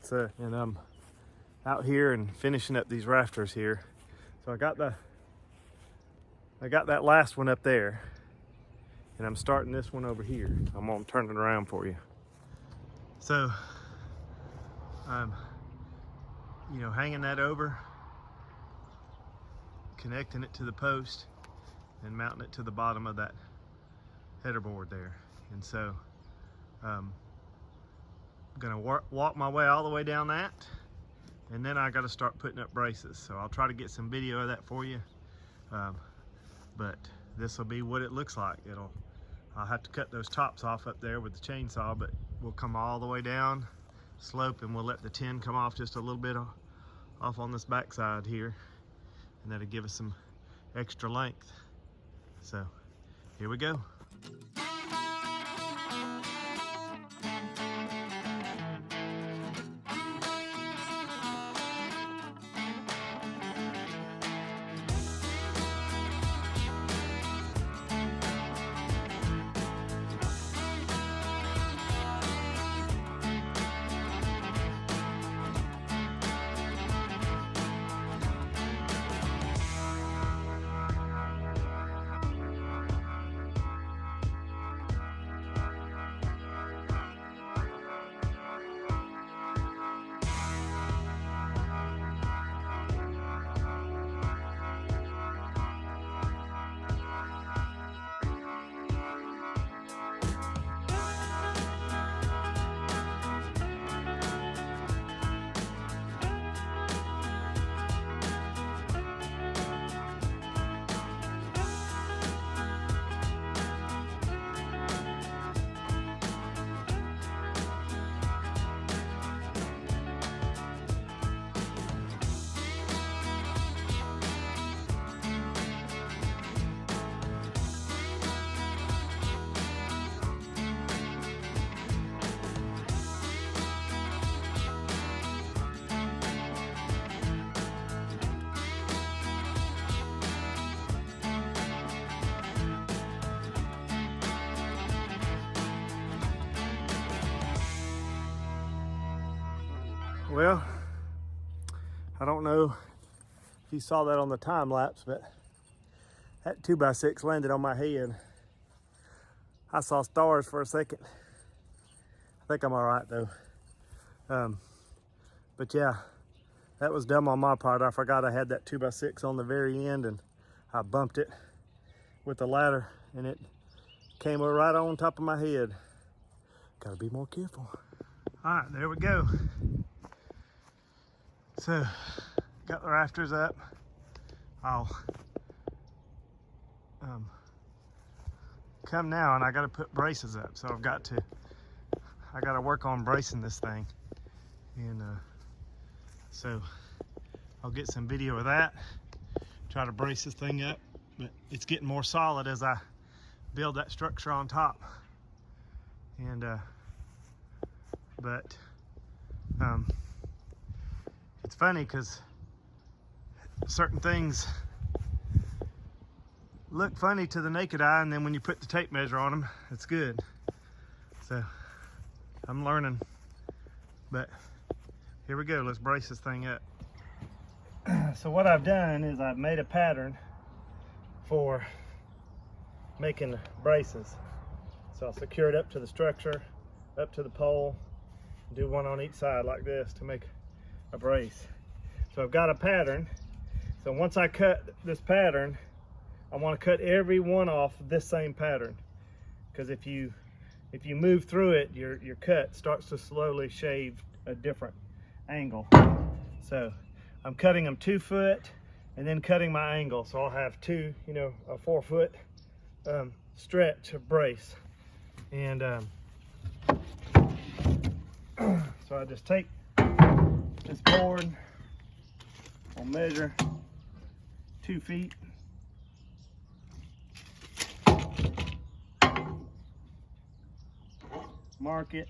And I'm out here and finishing up these rafters here. So I got that last one up there, and I'm starting this one over here. I'm gonna turn it around for you. So I'm, hanging that over, connecting it to the post, and mounting it to the bottom of that header board there. And so I'm gonna walk my way all the way down that, and then I got to start putting up braces. So I'll try to get some video of that for you. But this will be what it looks like. I'll have to cut those tops off up there with the chainsaw, but we'll come all the way down slope, and we'll let the tin come off just a little bit off on this backside here, and that'll give us some extra length. So here we go. Well, I don't know if you saw that on the time lapse, but that 2x6 landed on my head. I saw stars for a second. I think I'm all right though. But yeah, that was dumb on my part. I forgot I had that 2x6 on the very end, and I bumped it with the ladder, and it came right on top of my head. Gotta be more careful. All right, there we go. So, got the rafters up. I'll come now, and I got to put braces up. So I got to work on bracing this thing, and so I'll get some video of that. Try to brace this thing up, but it's getting more solid as I build that structure on top. And it's funny because certain things look funny to the naked eye, and then when you put the tape measure on them, it's good. So I'm learning, but here we go. Let's brace this thing up. So what I've done is I've made a pattern for making braces. So I'll secure it up to the structure, up to the pole, do one on each side like this to make a brace. So I've got a pattern. So once I cut this pattern, I want to cut every one off this same pattern, because if you move through it, your cut starts to slowly shave a different angle. So I'm cutting them 2 foot and then cutting my angle, so I'll have a 4 foot stretch of brace. And so I just take this board, I'll measure 2 feet, mark it,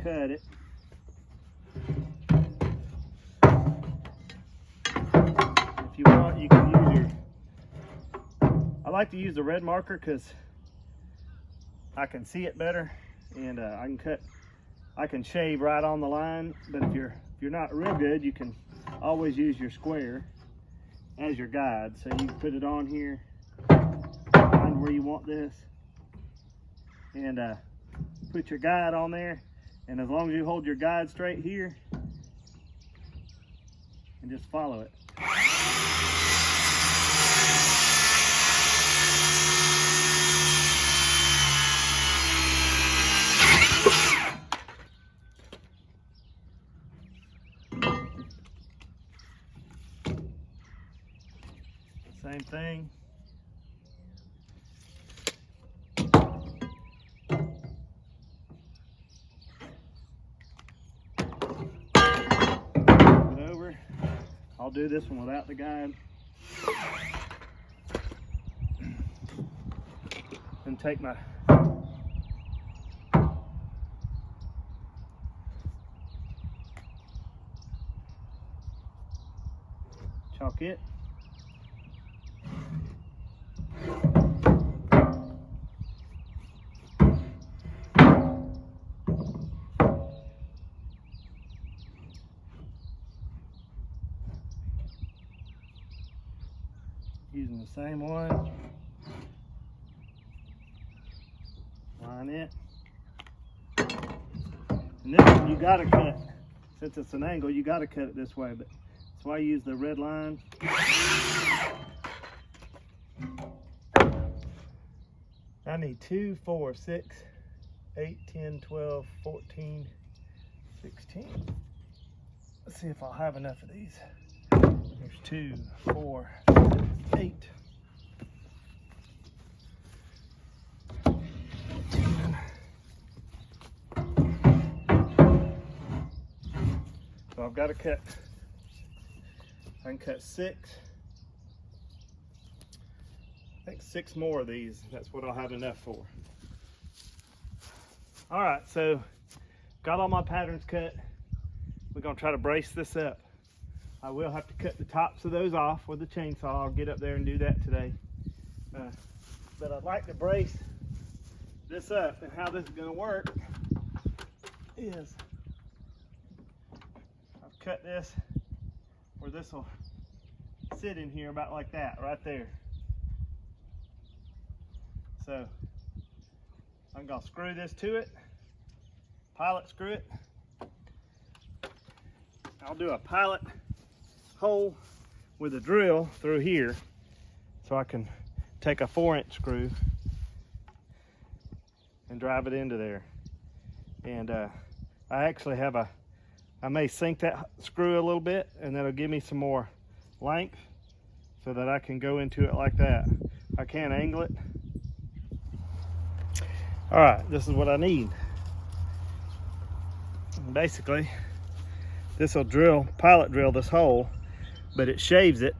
cut it. If you want, you can use I like to use the red marker because I can see it better, and I can cut I can shave right on the line, but if you're not real good, you can always use your square as your guide. So you put it on here, find where you want this, and put your guide on there. And as long as you hold your guide straight here and just follow it. Same thing. It over. I'll do this one without the guide. And take my chalk it. Using the same one, line it, and this one you gotta cut. Since it's an angle, you gotta cut it this way, but that's why I use the red line. I need 2, 4, 6, 8, 10, 12, 14, 16. Let's see if I'll have enough of these. There's 2, 4, 8. 10. So I've got to cut. I can cut 6. I think 6 more of these. That's what I'll have enough for. All right, so got all my patterns cut. We're gonna try to brace this up. I will have to cut the tops of those off with the chainsaw. I'll get up there and do that today. But I'd like to brace this up, and how this is gonna work is I've cut this where this will sit in here about like that, right there. So I'm gonna screw this to it, pilot screw it. I'll do a pilot hole with a drill through here so I can take a 4-inch screw and drive it into there. And I actually have I may sink that screw a little bit, and that'll give me some more length so that I can go into it like that. I can't angle it. All right, this is what I need. And basically, this will pilot drill this hole, but it shaves it,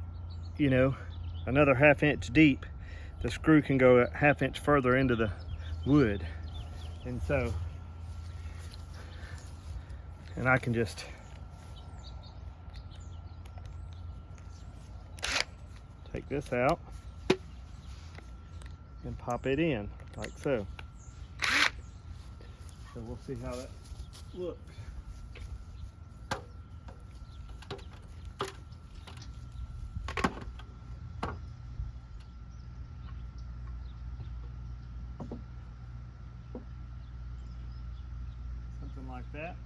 you know, another 1/2 inch deep. The screw can go a 1/2 inch further into the wood. And so, and I can just take this out and pop it in like so. So we'll see how that looks. Something like that.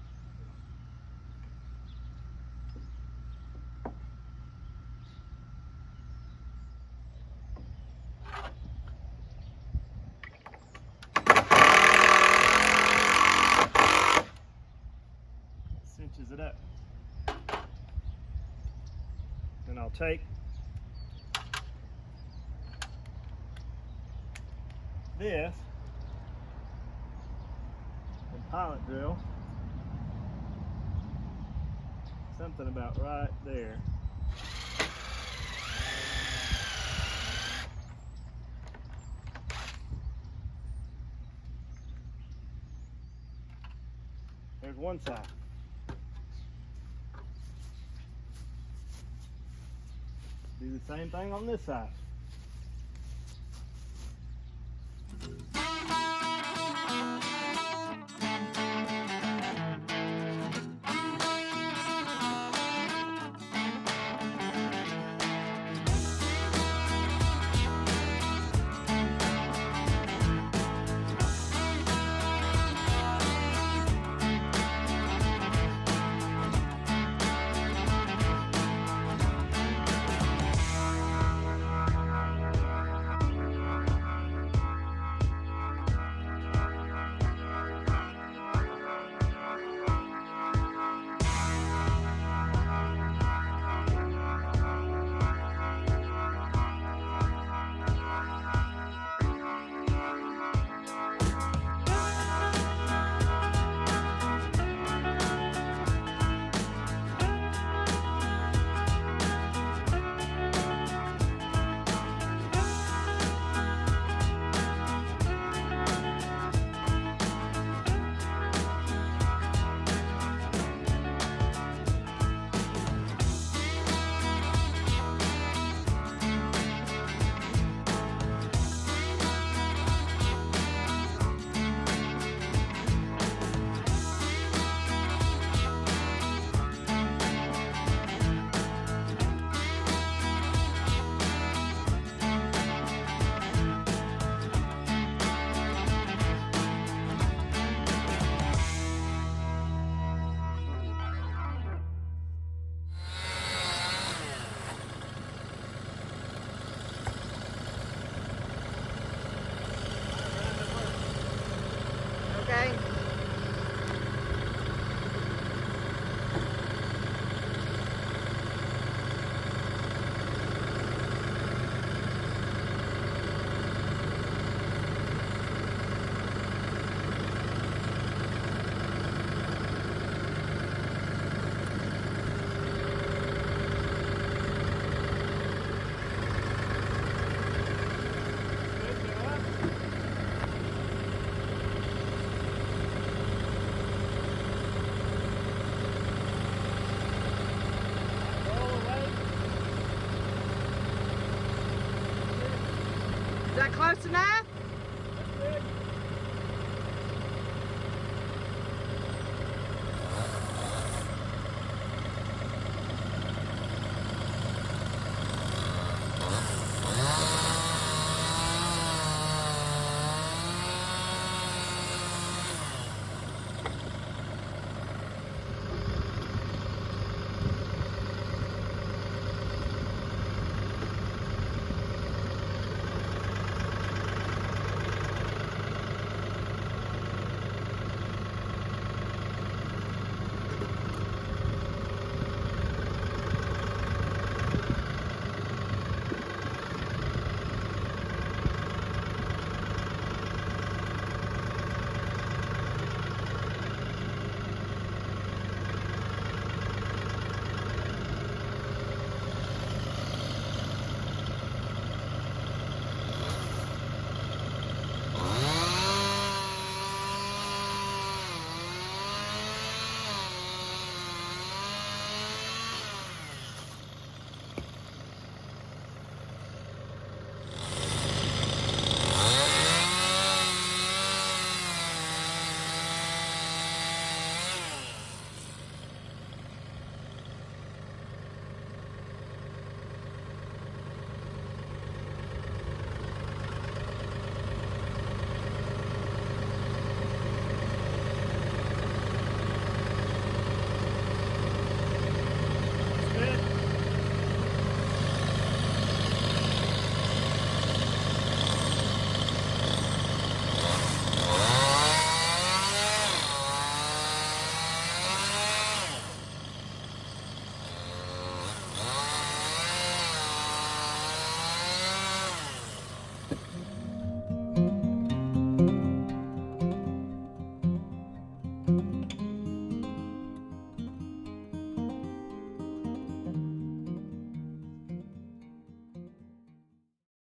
Cinches it up. Then I'll take this and pilot drill something about right there. There's one side. Do the same thing on this side. Close enough?